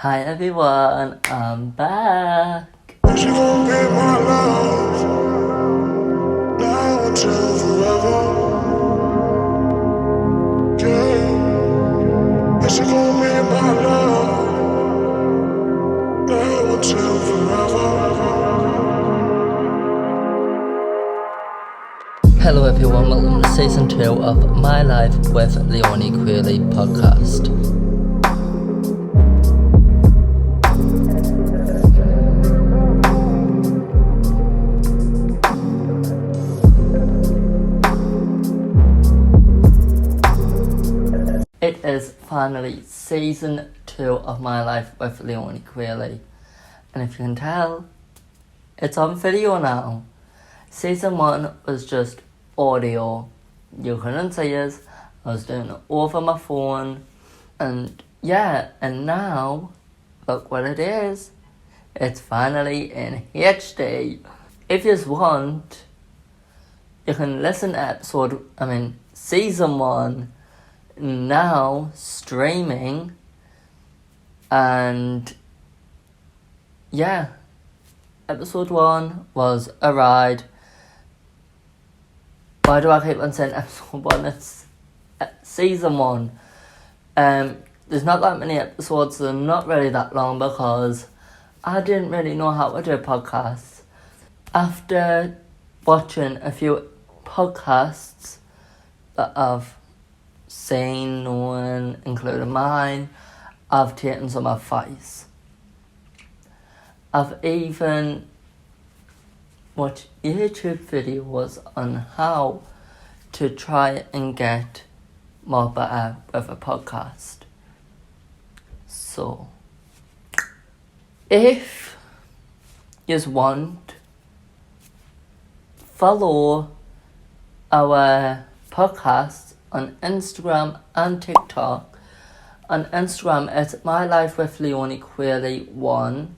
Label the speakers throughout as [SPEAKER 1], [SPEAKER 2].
[SPEAKER 1] Hi everyone, I'm back.
[SPEAKER 2] She gon' be my love now until forever. Yeah, she gon' be my love now until forever.
[SPEAKER 1] Hello everyone, welcome to season 2 of My Life with Leonie Qualie podcast. It is finally season 2 of My Life with Leonie Qualie. And if you can tell, it's on video now. Season 1 was just audio. You couldn't see us. I was doing it over my phone. And yeah, and now, look what it is. It's finally in HD. If you want, you can listen to season 1 now streaming. And yeah, episode 1 was a ride. Why do I keep on saying episode 1? It's season 1. There's not that many episodes, so they're not really that long because I didn't really know how to do podcasts. After watching a few podcasts that I've seen, known, including mine, I've taken some advice. I've even watched YouTube videos on how to try and get more better with a podcast. So, if you want, follow our podcast on Instagram and TikTok. On Instagram, it's My Life with Leonie Qualie 1,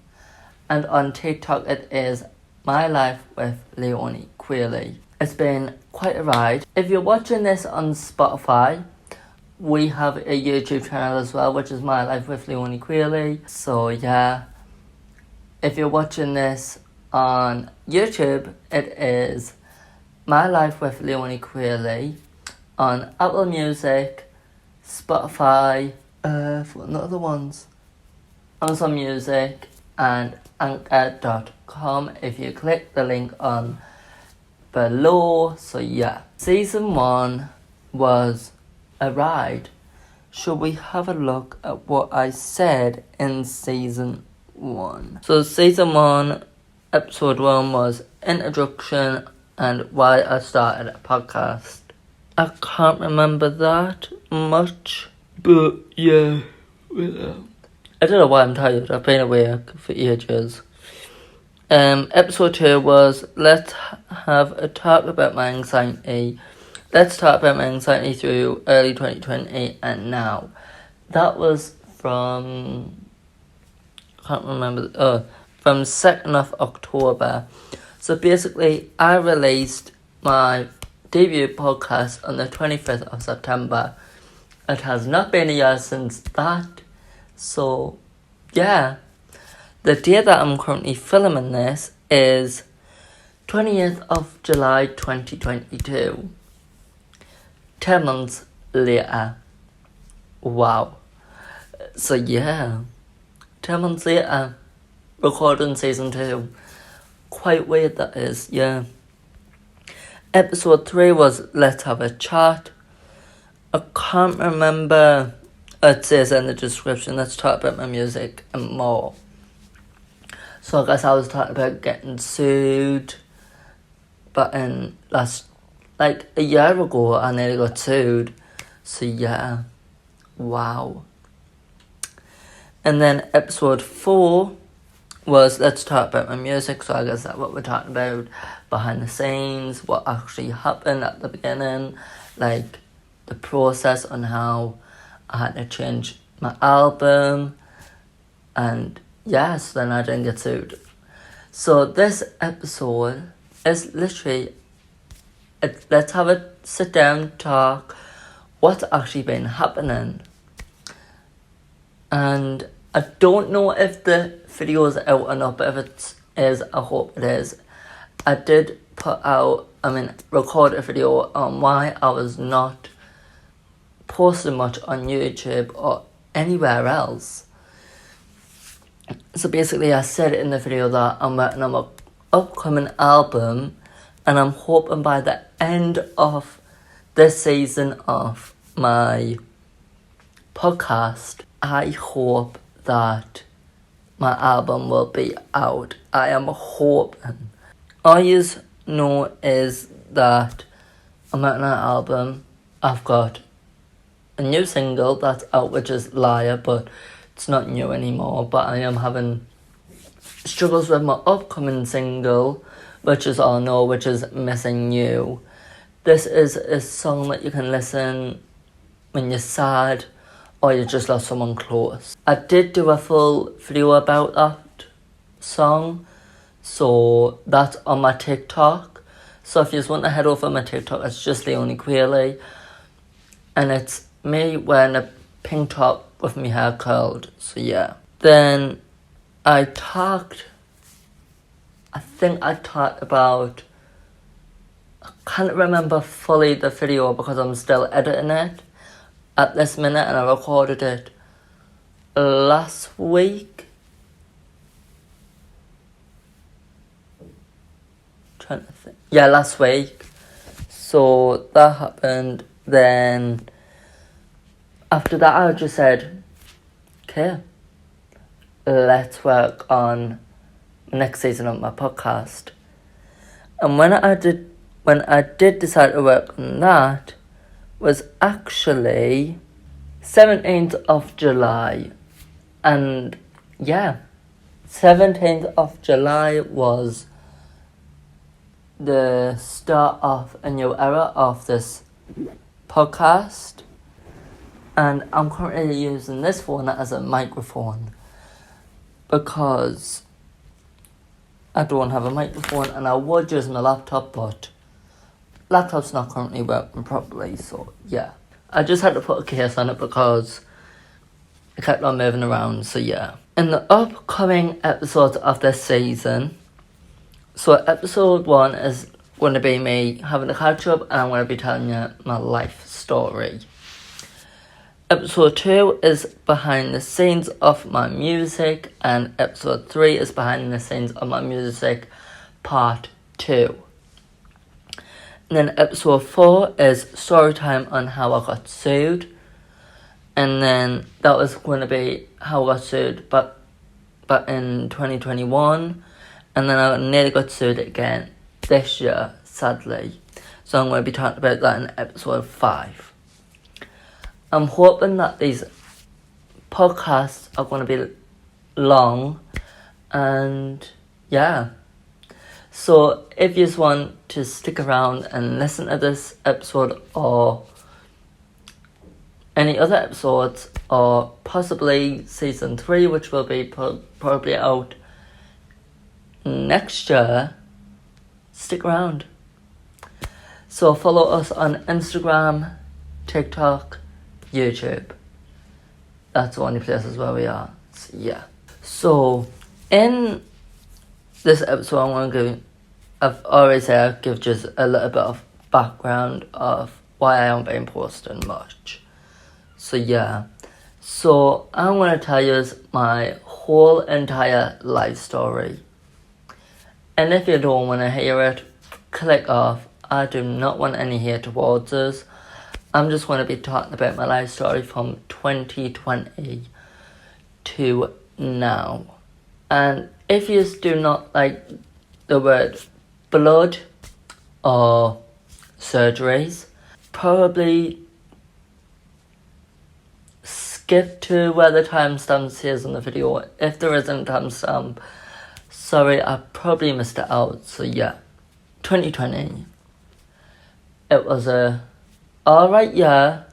[SPEAKER 1] and on TikTok, it is My Life with Leonie Qualie. It's been quite a ride. If you're watching this on Spotify, we have a YouTube channel as well, which is My Life with Leonie Qualie. So yeah, if you're watching this on YouTube, it is My Life with Leonie Qualie on Apple Music, Spotify, what are the other ones? Amazon Music and Anchor.com if you click the link on below. So yeah, season 1 was a ride. Should we have a look at what I said in season 1? So season 1, episode 1 was introduction and why I started a podcast. I can't remember that much, but yeah. I don't know why I'm tired. I've been awake for ages. Episode 2 was let's have a talk about my anxiety. Let's talk about my anxiety through early 2020 and now. That was from, can't remember, from 2nd of October. So basically, I released my debut podcast on the 25th of September. It has not been a year since that. So, yeah. The day that I'm currently filming this is 20th of July 2022. 10 months later. Wow. So yeah, 10 months later, recording season 2. Quite weird that is, yeah. Episode 3 was let's have a chat. I can't remember. It says in the description, let's talk about my music and more. So I guess I was talking about getting sued. But a year ago, I nearly got sued. So yeah, wow. And then episode 4 was let's talk about my music. So I guess that's what we're talking about. Behind the scenes, what actually happened at the beginning. Like the process on how I had to change my album. And yes, then I didn't get sued. So this episode is literally, let's have a sit down talk, what's actually been happening. And I don't know if the video is out or not, but if it is, I hope it is. I did record a video on why I was not posting much on YouTube or anywhere else. So basically I said in the video that I'm working on an upcoming album, and I'm hoping by the end of this season of my podcast, I hope that my album will be out. I am hoping. All you know is that I'm working on an album. I've got a new single that's out, which is Liar, but it's not new anymore. But I am having struggles with my upcoming single, which is All Know, which is Missing You. This is a song that you can listen when you're sad or you just lost someone close. I did do a full video about that song, so that's on my TikTok. So if you just want to head over my TikTok, it's just Leonie Qualie, and it's me wearing a pink top with my hair curled. So yeah. Then I think I talked about, I can't remember fully the video because I'm still editing it at this minute, and I recorded it last week. Trying to think. Yeah, last week. So that happened. Then after that I just said, okay, let's work on the next season of my podcast. And when I did decide to work on that was actually 17th of July. And yeah, 17th of July was the start of a new era of this podcast. And I'm currently using this phone as a microphone because I don't have a microphone, and I would use my laptop, but laptop's not currently working properly, so yeah. I just had to put a case on it because it kept on moving around, so yeah. In the upcoming episodes of this season, so episode 1 is going to be me having a catch up, and I'm going to be telling you my life story. Episode 2 is behind the scenes of my music, and episode 3 is behind the scenes of my music part 2. And then episode 4 is story time on how I got sued, and then that was going to be how I got sued but in 2021, and then I nearly got sued again this year, sadly. So I'm going to be talking about that in episode 5. I'm hoping that these podcasts are going to be long, and yeah. So if you just want to stick around and listen to this episode or any other episodes, or possibly season 3, which will be probably out next year, stick around. So follow us on Instagram, TikTok, YouTube. That's the only places where we are. So, yeah. So in this episode, I've already said I'll give just a little bit of background of why I haven't been posting much. So yeah. So I'm going to tell you my whole entire life story. And if you don't want to hear it, click off. I do not want any hate towards us. I'm just going to be talking about my life story from 2020 to now. And if you do not like the word blood or surgeries, probably skip to where the timestamp says on the video. If there isn't a timestamp, sorry, I probably missed it out. So yeah, 2020. It was a alright year,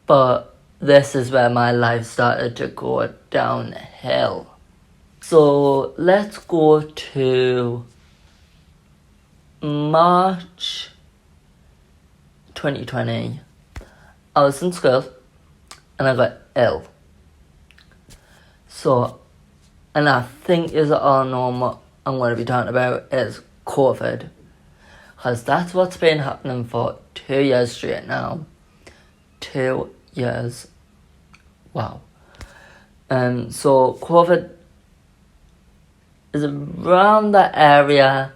[SPEAKER 1] but this is where my life started to go downhill. So let's go to March 2020. I was in school and I got ill. So, and I think is all know what I'm going to be talking about is COVID. Because that's what's been happening for 2 years straight now. 2 years. Wow. So COVID is around that area,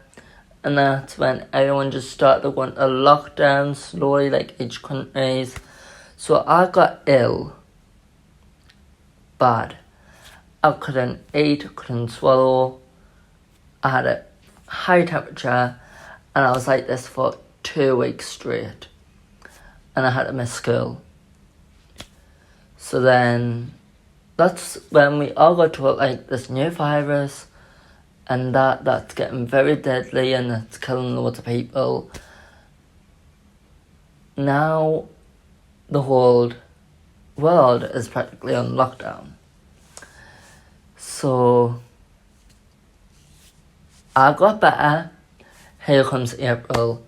[SPEAKER 1] and that's when everyone just started going to lockdown slowly, like each countries. So I got ill. Bad. I couldn't eat, couldn't swallow. I had a high temperature, and I was like this for 2 weeks straight. And I had to miss school. So then, that's when we all got told, like, this new virus, and that's getting very deadly, and it's killing loads of people. Now, the whole world is practically on lockdown. So, I got better. Here comes April.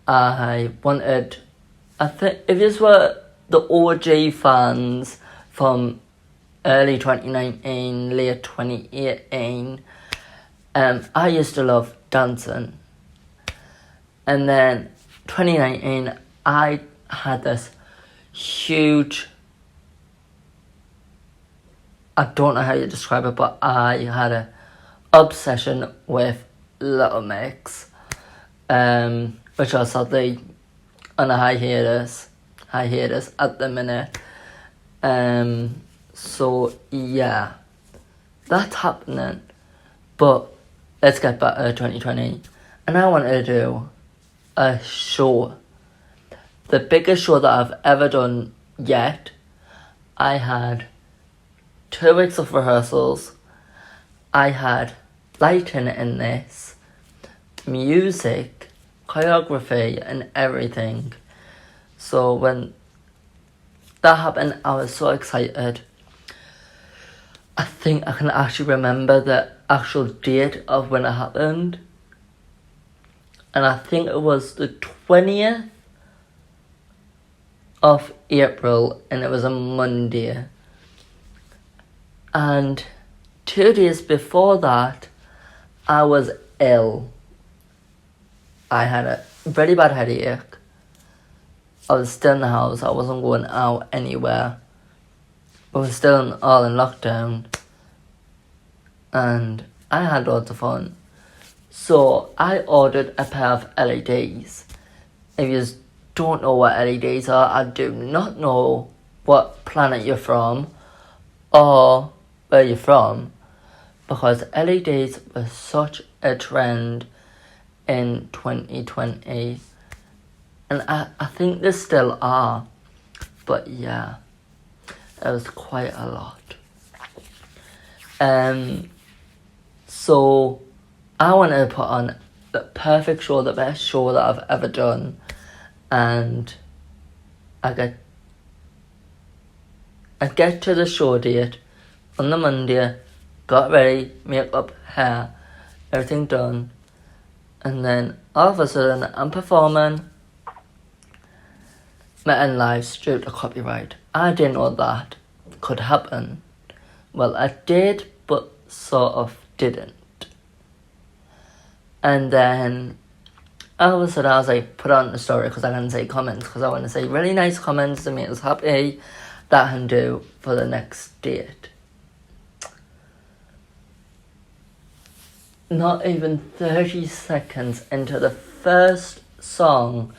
[SPEAKER 1] I think if you were the OG fans from early 2019, late 2018, I used to love dancing. And then 2019, I had this huge, I don't know how you describe it, but I had a obsession with Little Mix, which are sadly on a hiatus at the minute. So yeah, that's happening. But let's get back to 2020, and I wanted to do a show, the biggest show that I've ever done yet. I had 2 weeks of rehearsals. I had lighting in this, music, choreography, and everything. So when that happened, I was so excited. I think I can actually remember the actual date of when it happened. And I think it was the 20th of April, and it was a Monday. And 2 days before that, I was ill. I had a very bad headache. I was still in the house. I wasn't going out anywhere. We were still all in lockdown. And I had lots of fun. So I ordered a pair of LEDs. If you don't know what LEDs are, I do not know what planet you're from or where you're from, because LEDs were such a trend in 2020, and I think they still are, but yeah, it was quite a lot. So I wanted to put on the perfect show, the best show that I've ever done, and I get to the show date on the Monday, got ready, makeup, hair, everything done, and then all of a sudden I'm performing my in live stripped of copyright. I didn't know that could happen. Well, I did, but sort of didn't. And then all of a sudden I was like, put on the story because I can say comments, because I want to say really nice comments to make us happy, that I can do for the next date. Not even 30 seconds into the first song,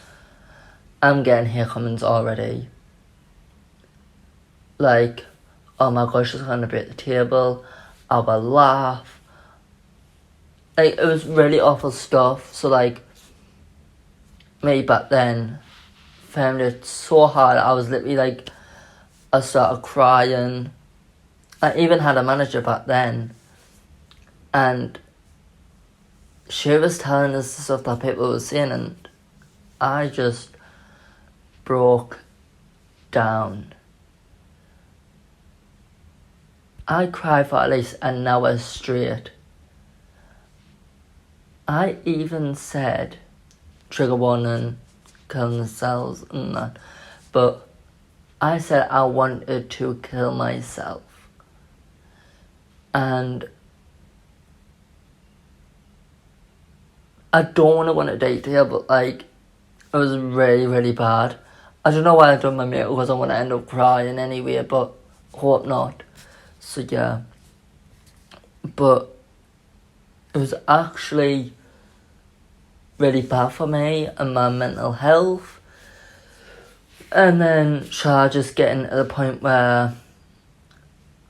[SPEAKER 1] I'm getting hate comments already. Like, oh my gosh, she's gonna break the table, I will laugh. Like, it was really awful stuff. So like, me back then found it so hard. I was literally like, I started crying. I even had a manager back then, and she was telling us the stuff that people were saying, and I just broke down. I cried for at least an hour straight. I even said, trigger warning, killing themselves and that, but I said I wanted to kill myself. and I don't want to go into detail, but like, it was really, really bad. I don't know why I done my makeup because I want to end up crying anyway, but hope not. So yeah, but it was actually really bad for me and my mental health. And then just getting to the point where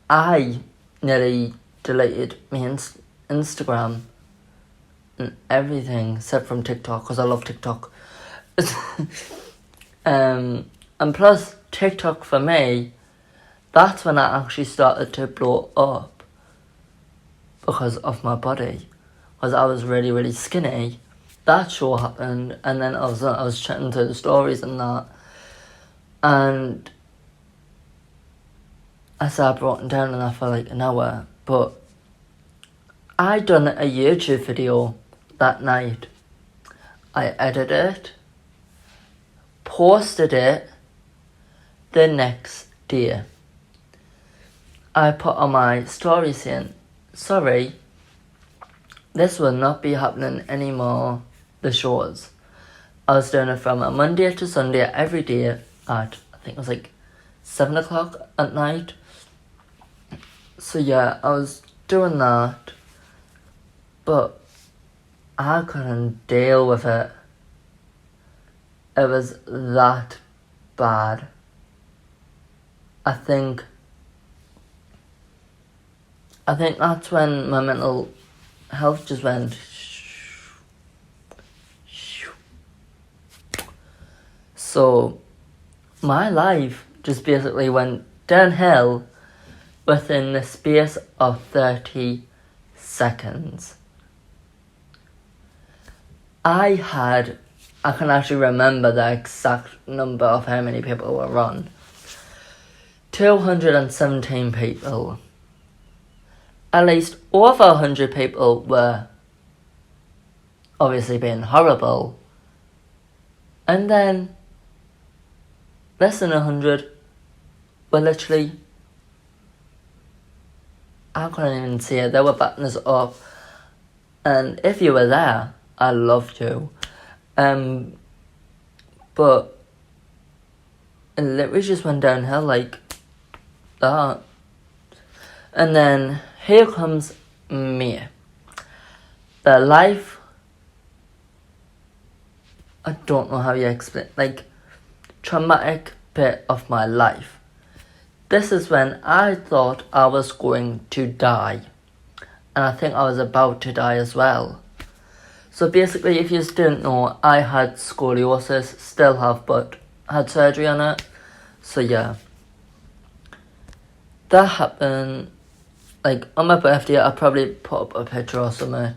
[SPEAKER 1] I nearly deleted my Instagram and everything except from TikTok because I love TikTok. And plus TikTok for me, that's when I actually started to blow up because of my body, because I was really, really skinny. That show happened, and then I was chatting to the stories and that, and I started writing down and that for like an hour, but I done a YouTube video that night. I edited it, posted it the next day. I put on my story saying, sorry, this will not be happening anymore, the shows. I was doing it from a Monday to Sunday every day at, I think it was like 7 o'clock at night. So yeah, I was doing that, but I couldn't deal with it. It was that bad. I think that's when my mental health just went. So my life just basically went downhill within the space of 30 seconds. I can actually remember the exact number of how many people were on. 217 people. At least over 100 people were obviously being horrible. And then less than 100 were literally, I couldn't even see it. They were batting us up. And if you were there, I loved you. But it literally just went downhill like that. And then here comes me. The life, I don't know how you explain, like, traumatic bit of my life. This is when I thought I was going to die. And I think I was about to die as well. So basically, if you didn't know, I had scoliosis, still have, but had surgery on it. So yeah. That happened, like, on my birthday. I probably put up a picture or something.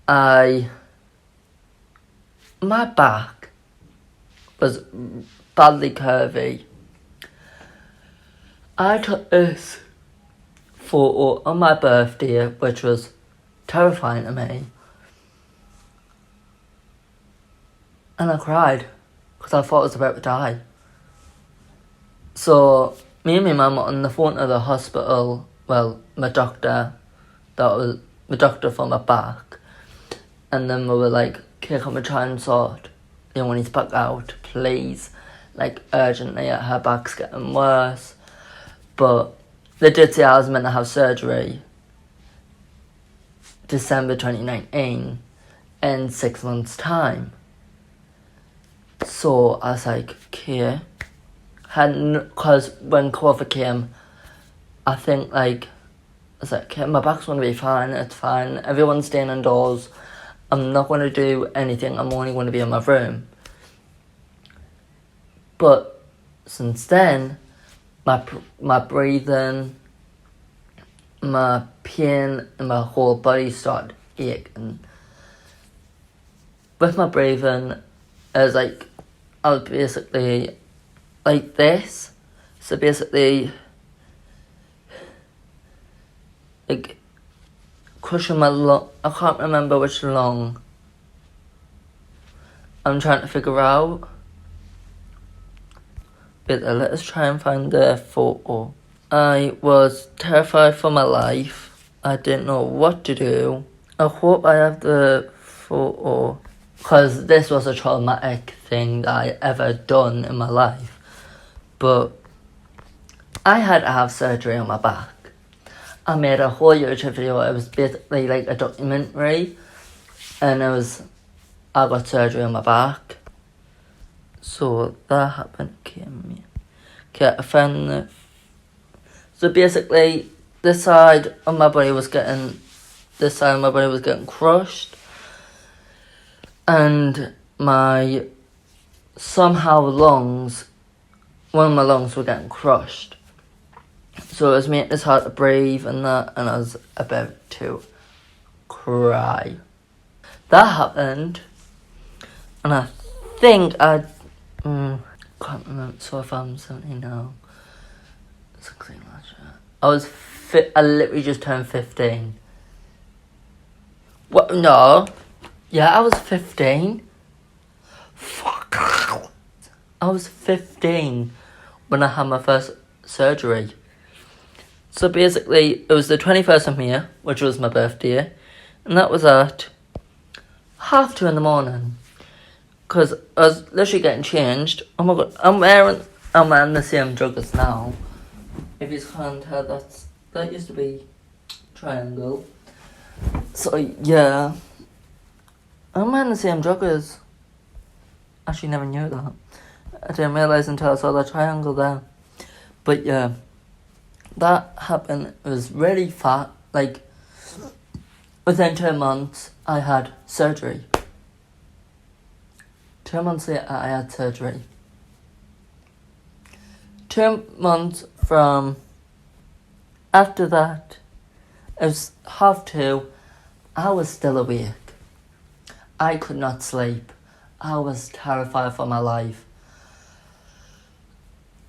[SPEAKER 1] My back was badly curvy. I took this photo on my birthday, which was terrifying to me. And I cried, because I thought I was about to die. So, me and my mum were on the phone to the hospital, well, my doctor for my back. And then we were like, okay, can we try and sort Leonie's back out, please? Like, urgently, her back's getting worse. But they did say I was meant to have surgery December 2019 in 6 months' time. So I was like, okay. Because when COVID came, I think like, I was like, okay, my back's going to be fine, it's fine. Everyone's staying indoors. I'm not going to do anything, I'm only going to be in my room. But since then, my breathing, my pain, and my whole body started aching. With my breathing, it was like, I was basically like this. So basically, like, crushing my lung. I can't remember which lung I'm trying to figure out. But let us try and find the photo. I was terrified for my life. I didn't know what to do. I hope I have the photo, because this was a traumatic thing that I ever done in my life. But I had to have surgery on my back. I made a whole YouTube video. It was basically like a documentary, and I got surgery on my back. So that happened. Okay, I found the. So basically, this side of my body was getting crushed, and one of my lungs were getting crushed. So it was making it hard to breathe and that, and I was about to cry. That happened, and I think can't remember. So if I'm 17 now, 16 last year. I literally just turned 15. What? No. Yeah, I was 15. Fuck. I was 15 when I had my first surgery. So basically, it was the 21st of May, which was my birthday, and that was at 2:30 in the morning. Because I was literally getting changed. Oh my god, I'm wearing the same joggers now. If you can't tell, that used to be triangle. So yeah, I'm wearing the same joggers. Actually, never knew that. I didn't realise until I saw the triangle there. But yeah, that happened. It was really fat. Like, within 2 months, I had surgery. 2 months later, I had surgery. 2 months from after that, it was 2:30. I was still awake. I could not sleep. I was terrified for my life.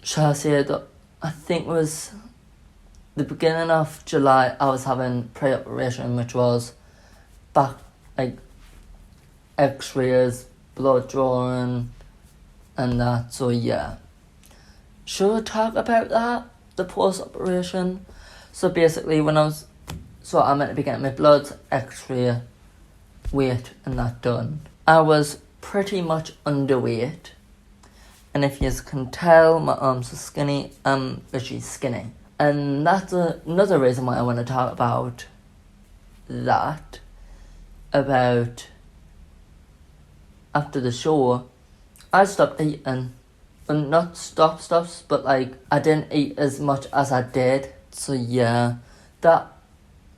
[SPEAKER 1] Shall I say that? I think it was the beginning of July. I was having pre-operation, which was back, like, x-rays, blood drawing, and that. So yeah, should I talk about that, the post-operation? So basically, I'm meant to be getting my blood, x-ray, weight, and that done. I was pretty much underweight, and if you can tell, my arms are skinny. I'm literally skinny, and that's another reason why I want to talk about that. About after the show, I stopped eating, and not stops, but like I didn't eat as much as I did. So yeah, that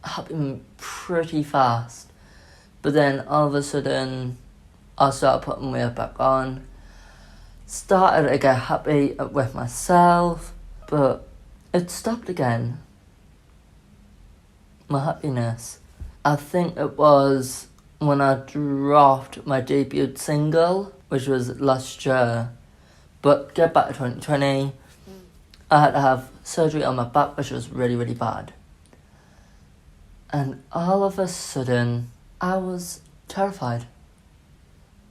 [SPEAKER 1] happened pretty fast. But then all of a sudden, I started putting weight back on. Started to get happy with myself, but it stopped again. My happiness. I think it was when I dropped my debut single, which was last year. But get back to 2020, I had to have surgery on my back, which was really, really bad. And all of a sudden, I was terrified.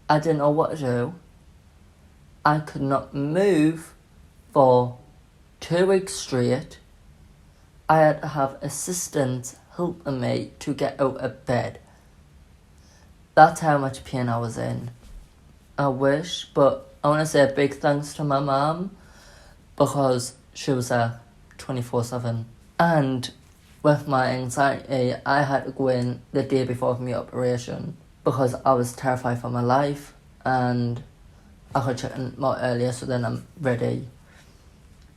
[SPEAKER 1] I didn't know what to do. I could not move for 2 weeks straight. I had to have assistants helping me to get out of bed. That's how much pain I was in. I wish, but I want to say a big thanks to my mum, because she was there 24/7. And with my anxiety, I had to go in the day before my operation because I was terrified for my life, and I could check in more earlier so then I'm ready.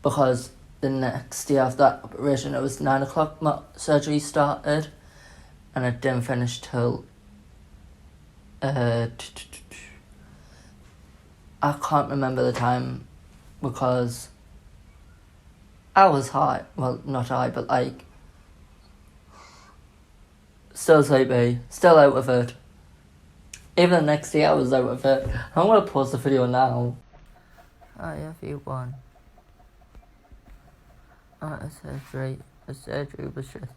[SPEAKER 1] Because the next day after that operation, it was 9 o'clock my surgery started, and it didn't finish till I can't remember the time, because I was high. Well, not high, but like still sleepy, still out of it. Even the next day I was out of it. I'm gonna pause the video now. Hi everyone. A surgery was just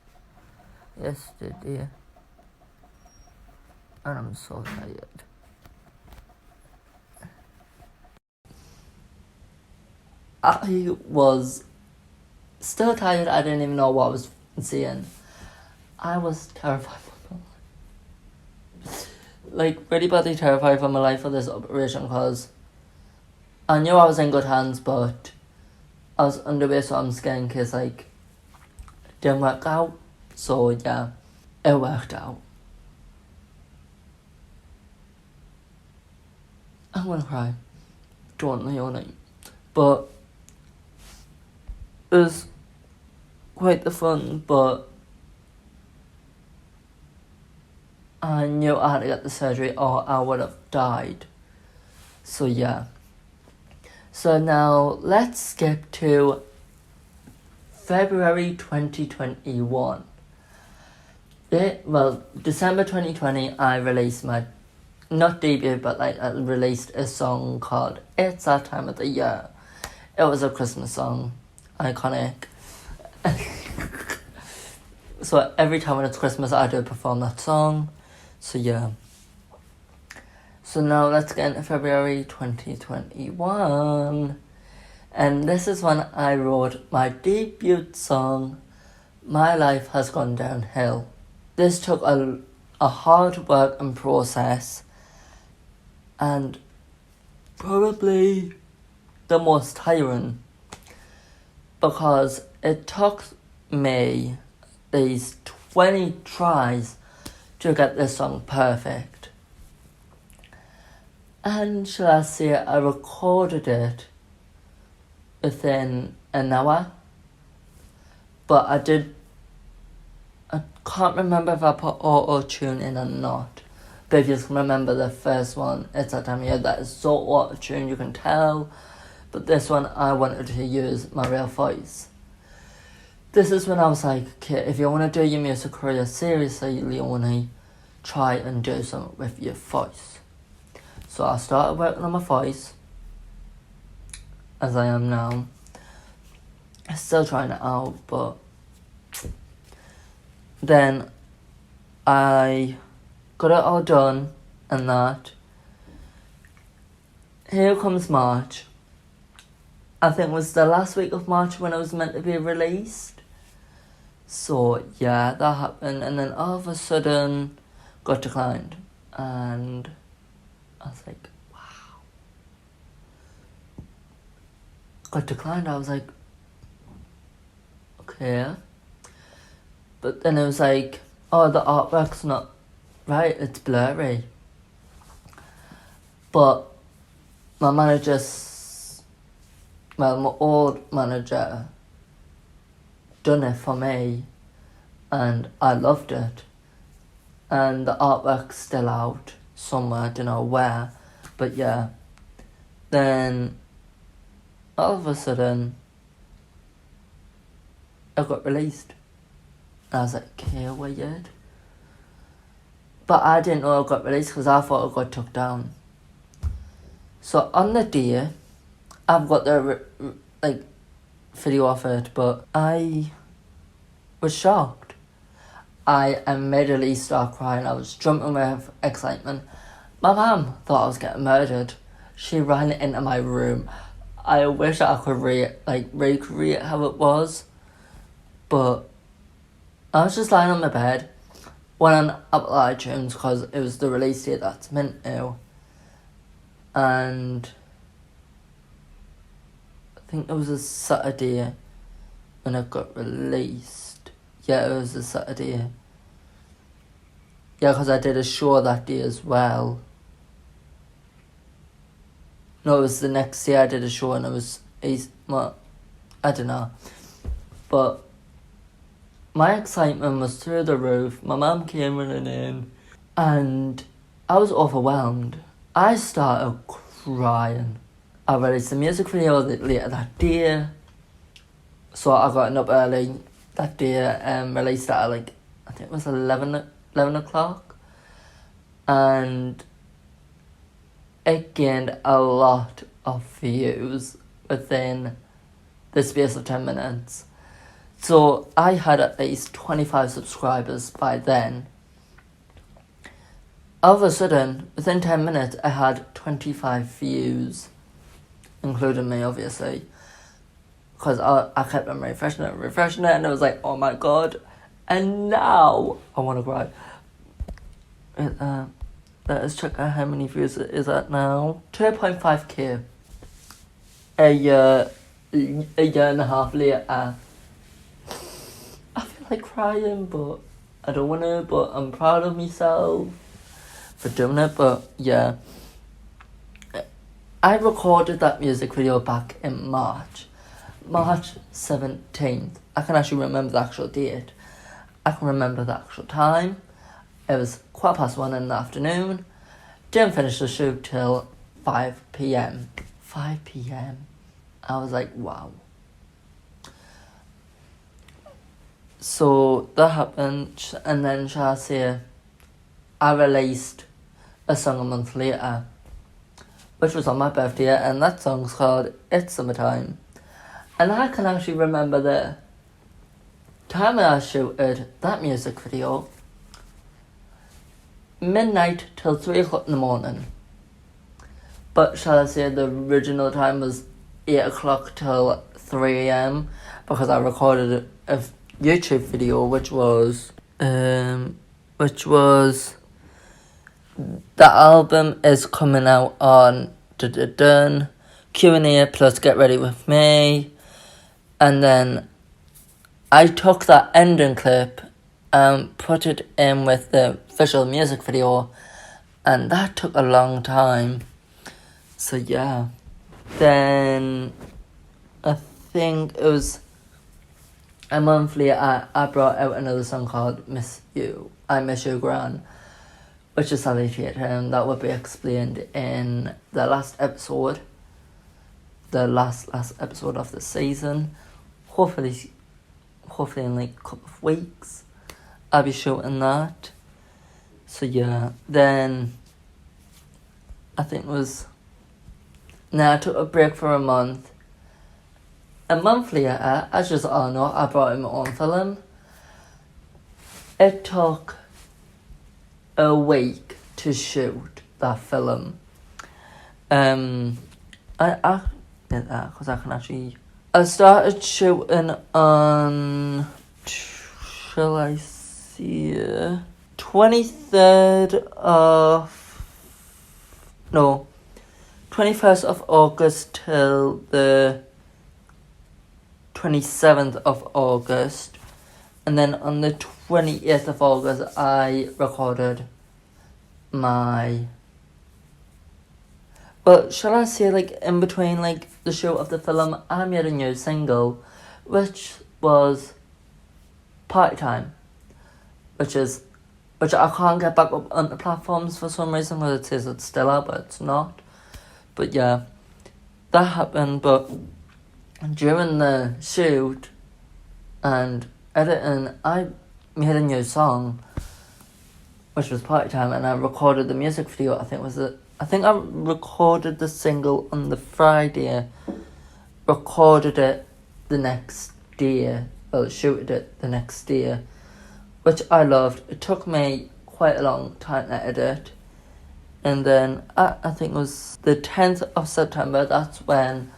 [SPEAKER 1] yesterday, and I'm so tired. I was still tired. I didn't even know what I was saying. I was terrified for my life. Like, really badly terrified for my life for this operation, because I knew I was in good hands, but I was underway, so I'm scared in case, like, it didn't work out. So, yeah, it worked out. I'm gonna cry. Don't Leonie. But it was quite the fun, but I knew I had to get the surgery or I would have died. So yeah. So now let's skip to February 2021. December 2020 I released my, not debut, but like I released a song called It's That Time of the Year. It was a Christmas song. Iconic. So every time when it's Christmas I do perform that song. So yeah. So now let's get into February 2021. And this is when I wrote my debut song, My Life Has Gone Downhill. This took a hard work and process, and probably the most tiring, because it took me these 20 tries to get this song perfect. And shall I say, I recorded it within an hour, but I can't remember if I put auto-tune in or not. But if you can remember the first one, It's That Time of Year, that is so auto-tune, you can tell. But this one, I wanted to use my real voice. This is when I was like, okay, if you want to do your music career seriously, Leonie, try and do something with your voice. So I started working on my voice, as I am now. I'm still trying it out, but then I got it all done and that. Here comes March. I think it was the last week of March when it was meant to be released. So yeah, that happened, and then all of a sudden got declined, and I was like, wow. Got declined, I was like, okay. But then it was like, oh, the artwork's not right, it's blurry. But my manager, my old manager, done it for me, and I loved it. And the artwork's still out somewhere, I don't know where, but yeah. Then all of a sudden it got released. And I was like, okay, weird. But I didn't know it got released because I thought it got took down. So on the day, I've got the video of it, but I was shocked. I immediately started crying. I was jumping with excitement. My mum thought I was getting murdered. She ran into my room. I wish I could recreate how it was, but I was just lying on my bed, went on Apple iTunes because it was the release date that's meant to, and I think it was a Saturday when it got released. Yeah, it was a Saturday. Yeah, because I did a show that day as well. No, it was the next day I did a show, and it was, I don't know. But my excitement was through the roof. My mum came running in, and I was overwhelmed. I started crying. I released the music video later that day, so I got up early that day and released it at I think it was 11 o'clock, and it gained a lot of views within the space of 10 minutes. So I had at least 25 subscribers by then. All of a sudden, within 10 minutes, I had 25 views, including me, obviously. because I kept on refreshing it, and I was like, oh my god. And now I want to cry. Let us check out how many views it is at now. 2.5k. A year and a half later. I feel like crying, but I don't want to. But I'm proud of myself for doing it. But yeah, I recorded that music video back in March 17th. I can actually remember the actual date. I can remember the actual time. It was 1:15 in the afternoon. Didn't finish the shoot till 5 p.m. 5 p.m. I was like, wow. So that happened, and then shall I say, I released a song a month later, which was on my birthday, and that song's called It's Summertime. And I can actually remember the time I shooted that music video, midnight till 3 o'clock in the morning. But shall I say the original time was 8 o'clock till 3 a.m. because I recorded a YouTube video which was the album is coming out on Q&A plus Get Ready With Me, and then I took that ending clip and put it in with the official music video, and that took a long time. So yeah, then I think it was a month later I brought out another song called I Miss You Gran, which is Salutated, and that will be explained in the last episode of the season. Hopefully in like a couple of weeks I'll be shooting that. So yeah, then I think it was I took a break for a month. A month later, as you all know, I brought in my own film. It took a week to shoot that film. I did that because I can actually. I started shooting on, shall I see, 21st of August till the 27th of August, and then on the 28th of August I recorded but shall I say, like, in between, like, the shoot of the film, I made a new single, which was Party Time, which I can't get back up on the platforms for some reason, because it says it's still out, but it's not. But yeah, that happened. But during the shoot and editing, I made a new song, which was Party Time, and I recorded the music video. I think I recorded the single on the Friday, recorded it the next day, shooted it the next day, which I loved. It took me quite a long time to edit. And then I think it was the 10th of September, that's when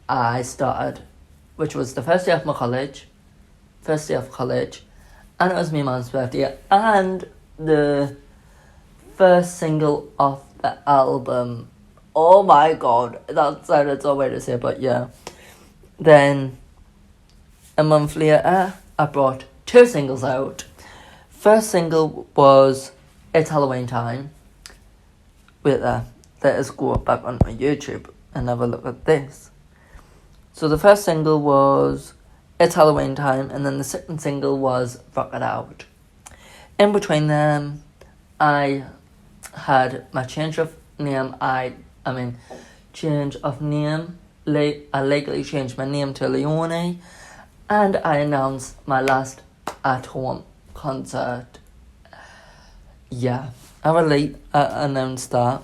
[SPEAKER 1] I started, which was the first day of college, and it was my mom's birthday, and the first single of the album. Oh my god, that sounded so weird to say, but yeah. Then a month later, I brought 2 singles out. First single was It's Halloween Time. Wait there, let us go back on my YouTube and have a look at this. So the first single was It's Halloween Time, and then the second single was Rock It Out. In between them, I had my change of name. I legally changed my name to Leonie, and I announced my last at-home concert. Yeah, I announced that.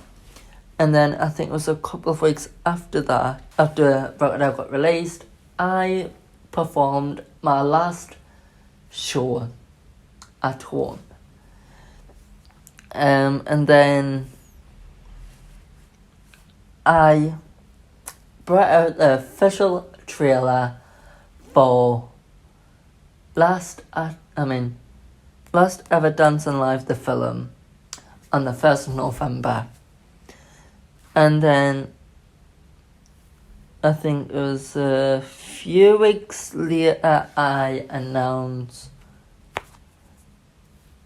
[SPEAKER 1] And then I think it was a couple of weeks after that, after Rock It Out got released, I performed my last show at home. And then I brought out the official trailer for Last Ever Dancing Live, the film, on the 1st of November. And then I think it was a few weeks later I announced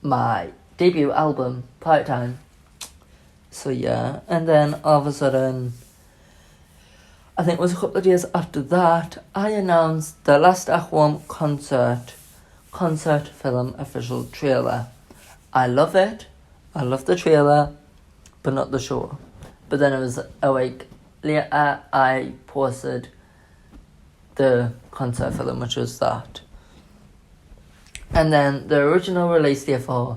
[SPEAKER 1] my debut album, Part Time. So yeah, and then all of a sudden, I think it was a couple of days after that, I announced the Last Act One concert film official trailer. I love it. I love the trailer, but not the show. But then it was a week later, I posted the concert film, which was that. And then the original release date for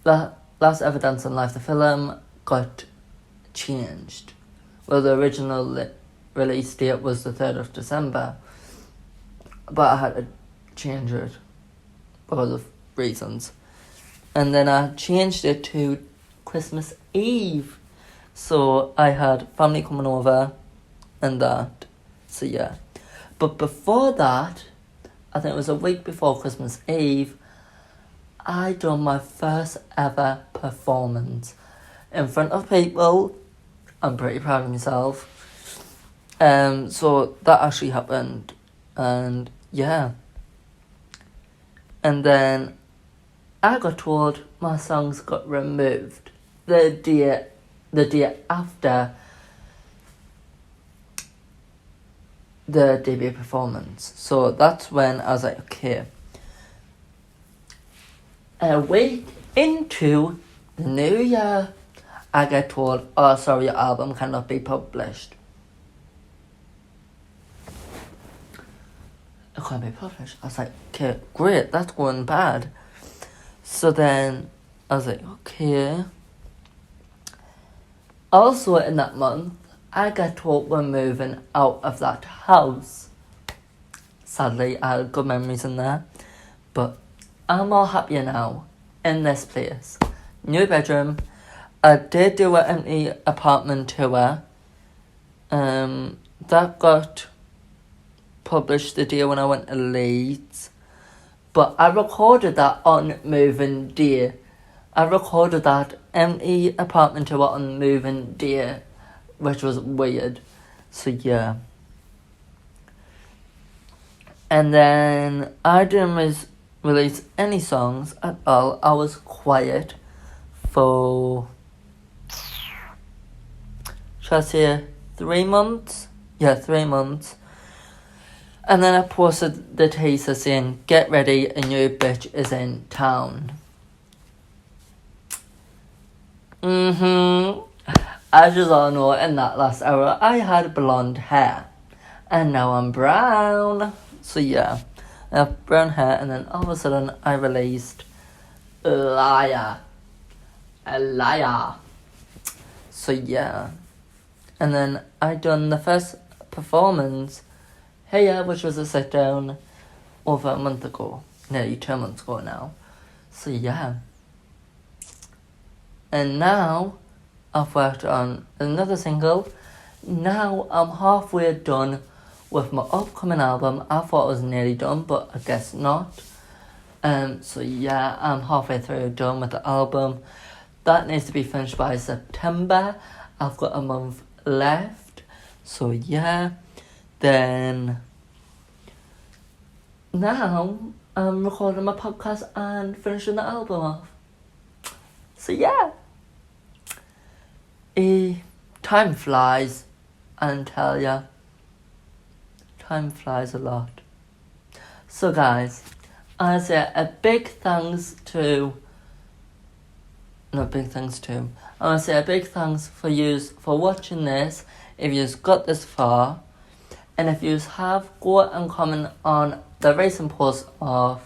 [SPEAKER 1] Last Ever Dancing Live, the film, got changed. Well, the original release date was the 3rd of December, but I had to change it because of reasons. And then I changed it to Christmas Eve. So I had family coming over and that. So yeah. But before that, I think it was a week before Christmas Eve, I done my first ever performance in front of people. I'm pretty proud of myself. So that actually happened. And yeah. And then I got told my songs got removed the day after the debut performance. So that's when I was like, okay. A week into the new year, I get told, oh sorry, your album cannot be published. It can't be published. I was like, okay, great, that's going bad. So then I was like, okay. Also in that month, I got told we're moving out of that house. Sadly, I had good memories in there. But I'm all happier now in this place. New bedroom. I did do an empty apartment tour. That got published the day when I went to Leeds. But I recorded that on moving day. I recorded that empty apartment tour on moving day, which was weird. So yeah. And then I didn't release any songs at all. I was quiet for, should I say 3 months? Yeah, 3 months. And then I posted the teaser saying, get ready, a new bitch is in town. As you all know, in that last hour, I had blonde hair. And now I'm brown. So yeah, I have brown hair, and then all of a sudden I released Liar. A Liar. So yeah. And then I done the first performance here, which was a sit down over a month ago. Nearly 2 months ago now. So yeah. And now, I've worked on another single. Now, I'm halfway done with my upcoming album. I thought it was nearly done, but I guess not. So yeah, I'm halfway through done with the album. That needs to be finished by September. I've got a month left. So yeah. Then, now, I'm recording my podcast and finishing the album off. So yeah. Time flies, I tell ya. Time flies a lot. So guys, I say a big thanks to... Not big thanks to... I want to say a big thanks for yous for watching this, if yous got this far. And if yous have, go and comment on the recent post of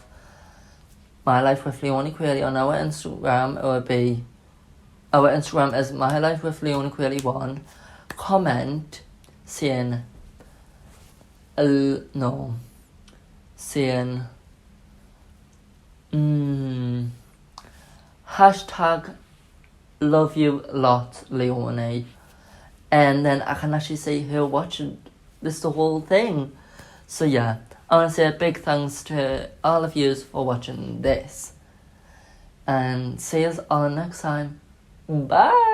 [SPEAKER 1] My Life with Leonie Qualie on our Instagram. It would be... Our Instagram is My Life with Leonie Qualie 1. Comment saying... Hashtag love you lot, Leonie. And then I can actually see who watched this is the whole thing. So yeah, I want to say a big thanks to all of you for watching this. And see us all next time. Bye!